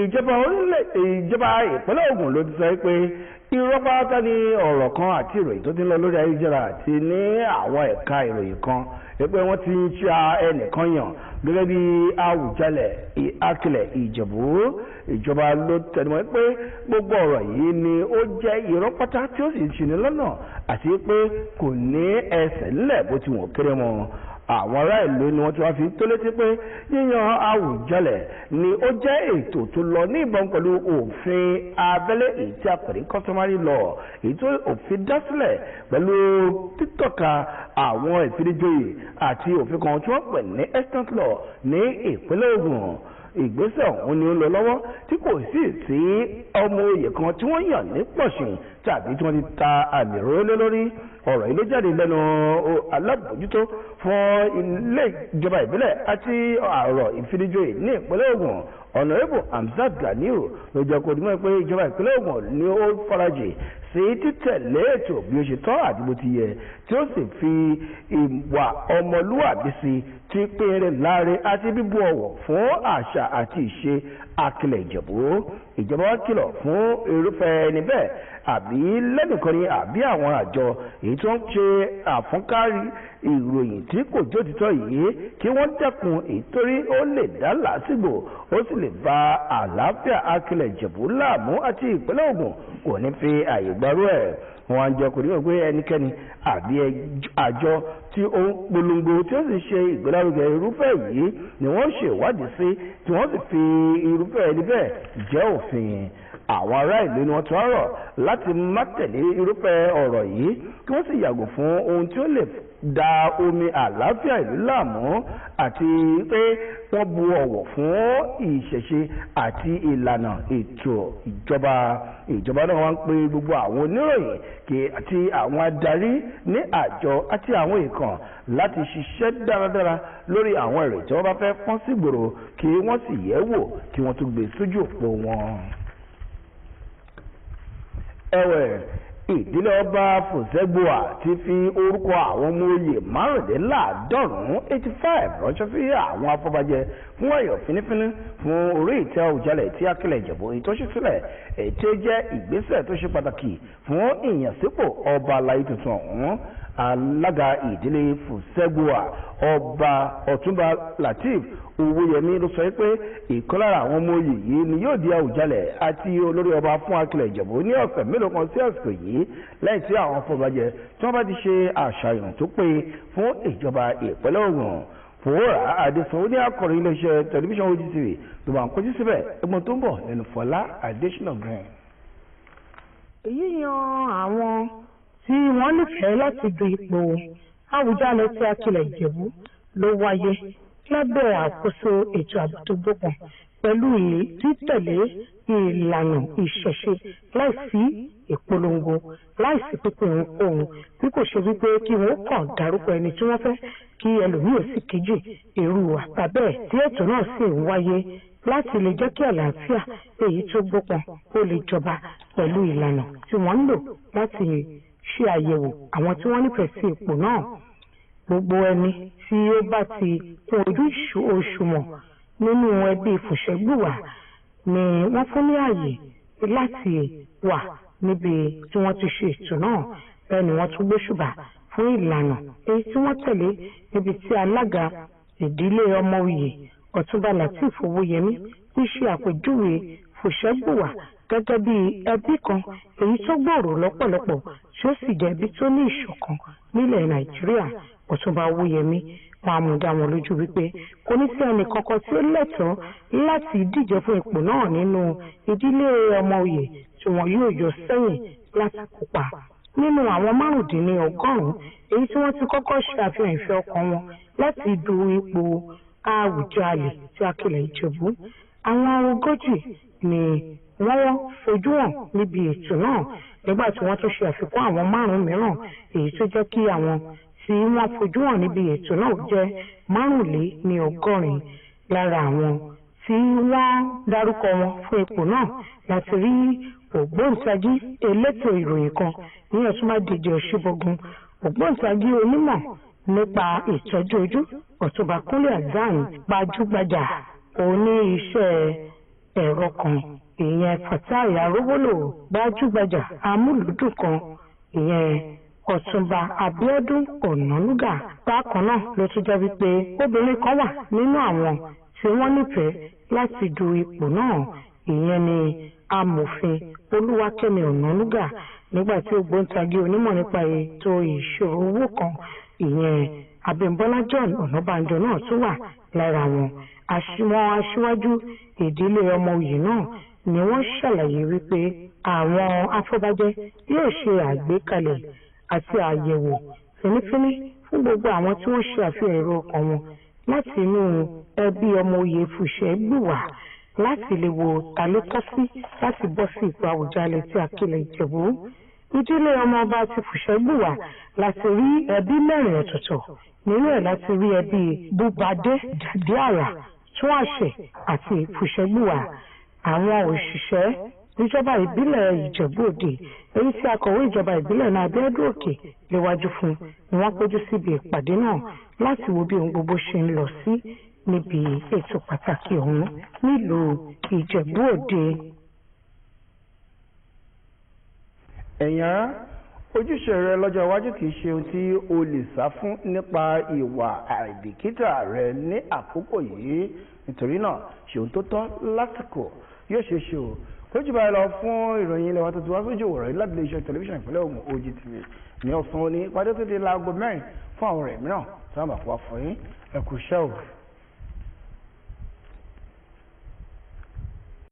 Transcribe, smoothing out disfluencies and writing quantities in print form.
ìjọba ìpínlẹ̀ Ògùn ló ti sọ pé irọ́ pátá ní ọ̀rọ̀ kan àti ìròyìn tó ti ń lọ lórí ayélujára àti ní àwọn ẹ̀ka ìròyìn kan pé wọ́n ti ń ṣa ẹnìkan yàn gẹ́gẹ́ bí Awujale Akilẹ̀ Ìjẹ̀bú. Ìjọba ló tẹnumọ́ pé gbogbo ọ̀rọ̀ yìí ni ó jẹ́ irọ́ pátá tí ó sì ń ṣini lọ́nà àti pé kò ní ẹsẹ̀ nílẹ̀ bó ti wọ́n kéré mọ́. Àwọn ará ìlú ni wọ́n ti wá fi tó létí pé yíyan Awujale ni ó jẹ́ ètò tó lọ ní ìbọn pẹ̀lú òfin abẹ́lé èyí tí a pè ní customary law èyí tó òfin dá sílẹ̀ pẹ̀lú títọ́ka àwọn ìfinijoyè àti òfin kan tí wọ́n pè ní extant law ní ìpínlẹ̀ Ògùn. Ìgbésẹ̀ ọ̀hún ni ó lọ lọ́wọ́ tí kò sí ọmọ oyè kan tí wọ́n yàn ní pọ̀ṣìn tàbí tí wọ́n ti ta àmì ìrólé lórí. Ọ̀rọ̀ ilé jáde lẹ́nu alábòójútó fún ilé ìjọba ìbílẹ̀ àti ọ̀rọ̀ ìfinijoyè ní ìpínlẹ̀ Ògùn Honorable Hamzat Ganiu ló jẹ́ kó dimọ̀ pé ìjọba ìpínlẹ̀ Ògùn ni ó farajì sí títẹ̀lé ètò bí ó ṣe tọ́ àti bó ti yẹ tí ó sì fi ìwà ọmọlúwàbí sí tí péré láre àti bíbu ọ̀wọ̀ fún àṣà àti ìṣe Akilẹ̀ Ìjẹ̀bú. Ìjọba wa kìlọ̀ fún irúfẹ́ ẹni bẹ́ẹ̀ àbí lẹ́nìkan ni àbí àwọn àjọ èyí tó ń ṣe àfọ́nkárí ìròyìn tí kò jótítọ́ yìí kí wọ́n dẹ́kun ìtorí ó lè dá làásìgbò ó sì lè ba àlàáfíà Akilẹ̀ Ìjẹ̀bú láàmú àti ìpínlẹ̀ Ògùn kò ní fi àyè gbárù ẹ̀. Wọ́n á jẹ́ kò ní pé ẹnikẹ́ni àbí àjọ tí ó ń polongo tí ó sì ṣe ìgbélárugẹ irúfẹ́ yìí ni wọ́n ṣe ìwádìí sí tí wọ́n sì fi irúfẹ́ ẹni bẹ́ẹ̀ jẹ́ òfin. Àwọn ará ìlú ni wọ́n tún rọ̀ láti má tẹ̀lé irúfẹ́ ọ̀rọ̀ yìí kí wọ́n sì yàgò fún ohun tí ó lè da omi àlàáfíà ìlú láàmú àti pé wọ́n bu ọ̀wọ̀ fún ìṣẹ̀ṣe àti ìlànà ètò ìjọba. Ìjọba náà wá ń pe gbogbo àwọn oníròyìn àti àwọn adarí ní àjọ àti àwọn ìkàn láti ṣiṣẹ́ dáradára lórí àwọn èrè tí wọ́n bá fẹ́ fọ́n sígboro kí wọ́n sì yẹ̀ wò kí wọ́n tún gbé sójú òpó wọn. Ẹ̀wẹ̀ ìdílé ọba FUSENGBUWA ti fi orúkọ àwọn ọmọ oyè márùndínláàádọ́rùn-ún 85 ránṣẹ́ sí àwọn afọbajẹ fún ẹ̀yọ̀ fínífíní fún orí ìtẹ́ Awujale tí Akilẹ̀ Ìjẹ̀bú ìtọ́sísílẹ̀ ètò jẹ́ ìgbésẹ̀ tó ṣe pàtàkì fún ìyànsípò ọba aláyé tuntun ọ̀hún. Alága ìdílé FUSENGBUWA ọba Ọ̀túnba Lateef Owóyẹmí ló sọ pé ìkan lára àwọn ọmọ oyè yìí ni yóò di Awujale àti olórí ọba fún Akilẹ̀ Ìjẹ̀bú ní ọ̀sẹ̀ mélòó kan sí àsìkò yìí lẹ́yìn tí àwọn afọbajẹ tí wọ́n bá ti ṣe àṣàyàn tó pé fún ìjọba ìpínlẹ̀ Ògùn. Fòwúrà Adésanwó ní akọ̀ròyìn iléeṣẹ́ tẹlifíṣàn OGTV tó bá ń kọjú síbẹ̀ ẹgbọ́n tó ń bọ̀ lẹ́nu Fọlá Adésínà Green. Èyí yan àwọn tí wọ́n nífẹ̀ẹ́ láti du ipò Awujale tí Akilẹ̀ Ìjẹ̀bú ló wáyé lábẹ́ àkóso ètò ààbò tó gbópọn pẹ̀lú títẹ̀lé ìlànà ìṣẹ̀ṣe láìsí ìpolongo láìsí pípín ohunkóhun bí kò ṣe wípé kí wọ́n kàn dárúkọ ẹni tí wọ́n fẹ́ kí ẹlòmíì ò sì kejì èrú àpá bẹ́ẹ̀ tí ètò náà sì ń wáyé láti lè jẹ́ kí àlàáfíà èyí tó gbópọn ó lè jọba pẹ̀lú ìlànà tí wọ́n ń lò láti ṣe àyẹ̀wò àwọn tí wọ́n nífẹ̀ẹ́ sí ipò náà. Gbogbo ẹni tí ó bá ti kún ojú òṣùwọ̀n nínú ẹbí FUSENGBUWA ni wọ́n fún ní ààyè láti wà níbi tí wọ́n ti ṣe ètò náà. Bẹ́ẹ̀ ni wọ́n tún gbóṣùbà fún ìlànà èyí tí wọ́n tẹ̀lé níbi tí alága ìdílé ọmọ oyè Ọ̀túnba Lateef Owóyẹmí ń ṣe àpèjúwe FUSENGBUWA gẹ́gẹ́ bí ẹbí kan èyí tó gbòòrò lọ́pọ̀lọpọ̀ tí ó sì jẹ́ ẹbí tó ní ìṣọ̀kan nílẹ̀ Nàìjíríà. Ọ̀túnba Owóyẹmí wọn á mú dá wọn lójú wípé kò ní sí ẹnì kankan tí ó lẹ́tọ̀ọ́ láti díje fún ipò náà nínú ìdílé ọmọ oyè tí wọn yóò yọ sẹ́yìn láti kópa nínú àwọn márùndínlọ́gọ́rùn-ún èyí tí wọ́n ti kọ́kọ́ ṣe àfihàn ìfẹ́ ọkàn wọn láti du ipò Awujale tí Akilẹ̀ Ìjẹ̀bú. Àwọn 40 ni wọ́n fojú hàn níbi ètò náà nígbà tí wọ́n tún ṣe àfikún àwọn 5 mìíràn èyí tó jẹ́ kí àwọn tí wọ́n fojú hàn níbi ètò náà jẹ́ 85. Lára àwọn tí wọ́n dárúkọ wọn fún ipò náà láti rí ògbóǹtagí elétò ìròyìn kan ní Ọ̀túnbádéjì Ọ̀ṣíbọ̀gún, ògbóǹtagí onímọ̀ nípa ìtọ́jú ojú Ọ̀túnba Kúnlé Àzáàní, gbajúgbajà oní iṣẹ́ ẹ̀rọ kan ìyẹn Fatai Arówólò gbajúgbajà amúlùúdùn kan ìyẹn Ọ̀túnba Abíọ́dún Ọ̀nànúgà. Bákan náà ló tún jẹ́ wípé obìnrin kan wà nínú àwọn tí wọ́n nífẹ̀ẹ́ láti du ipò náà ìyẹn ni amòfin Olúwakẹ́mi Ọ̀nànúgà nígbà tí ògbóǹtagì onímọ̀ nípa ètò ìṣòro owó kan ìyẹn Abímbọ́lá John Ọ̀nàbànjọ náà tún wà lára wọn. Aṣíwájú ìdílé ọmọ oyè náà ni wọ́n ṣàlàyé wípé àwọn afọbajẹ yóò ṣe àgbékalẹ̀ àti àyẹ̀wò fínífíní fún gbogbo àwọn tí wọ́n ṣe àfihàn èrò ọkàn wọn láti inú ẹbí ọmọ oyè FUSENGBUWA láti lè wo ta ló tọ́ sí láti bọ́ sí ipò Awùjalẹ̀ tí Akilẹ̀ Ìjẹ̀bú. Ìdílé ọmọ ọba ti FUSENGBUWA láti rí ẹbí mẹ́rin ọ̀tọ̀ọ̀tọ̀ nínú ẹ̀ láti rí ẹbí Búbadé Dàdíàrà Túnàṣẹ àti FUSENGBUWA. Àwọn òṣìṣẹ́ níjọba ìbílẹ̀ Ìjẹ̀bú Òde èyí tí akọ̀wé ìjọba ìbílẹ̀ náà Abíọ́dún Òkè léwájú fún ni wọ́n péjú síbi ìpàdé náà láti wo bí ohun gbogbo ṣe ń lọ sí níbi ètò pàtàkì ọ̀hún nílùú Ìjẹ̀bú Òde. ẹ̀yàn ojúṣe rẹ lọ́jọ́ iwájú kìí ṣe ohun tí o lè sá fún nípa ìwà àìbìkítà rẹ ní àkókò yìí nítorí náà ṣe ohun tó tọ́ lásìkò yóò ṣe ṣe o. lójú báyìí lọ fún ìròyìn ilé wa tó ti wá sójú òwòrán láti iléeṣẹ́ tẹlifíṣàn ìpínlẹ̀ Ògùn OGTV ní ọ̀sán òní ìpàdé tó di láago 4 fún àwọn ọ̀rẹ́ mìíràn tí wọ́n bá fọwọ́ fún yín ẹ kú iṣẹ́ o.